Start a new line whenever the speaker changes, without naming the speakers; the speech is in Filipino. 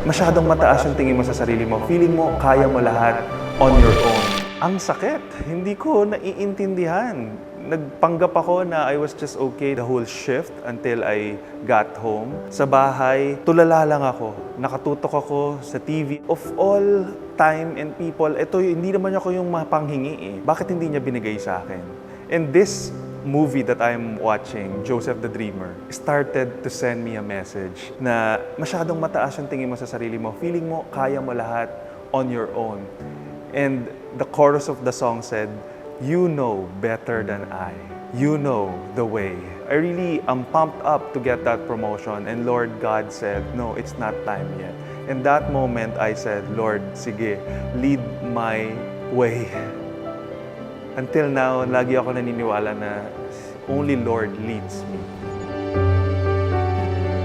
masyadong mataas yung tingin mo sa sarili mo. Feeling mo, kaya mo lahat on your own. Ang sakit. Hindi ko naiintindihan. Nagpanggap ako na I was just okay the whole shift until I got home. Sa bahay, tulala lang ako. Nakatutok ako sa TV. Of all time and people, hindi naman ako yung mapanghingi eh. Bakit hindi niya binigay sa akin? And this movie that I'm watching, Joseph the Dreamer, started to send me a message na masyadong mataas yung tingin mo sa sarili mo. Feeling mo, kaya mo lahat on your own. And the chorus of the song said, "You know better than I. You know the way." I really am pumped up to get that promotion. And Lord God said, no, it's not time yet. In that moment, I said, Lord, sige, lead my way. Until now, lagi ako naniniwala na only Lord leads me.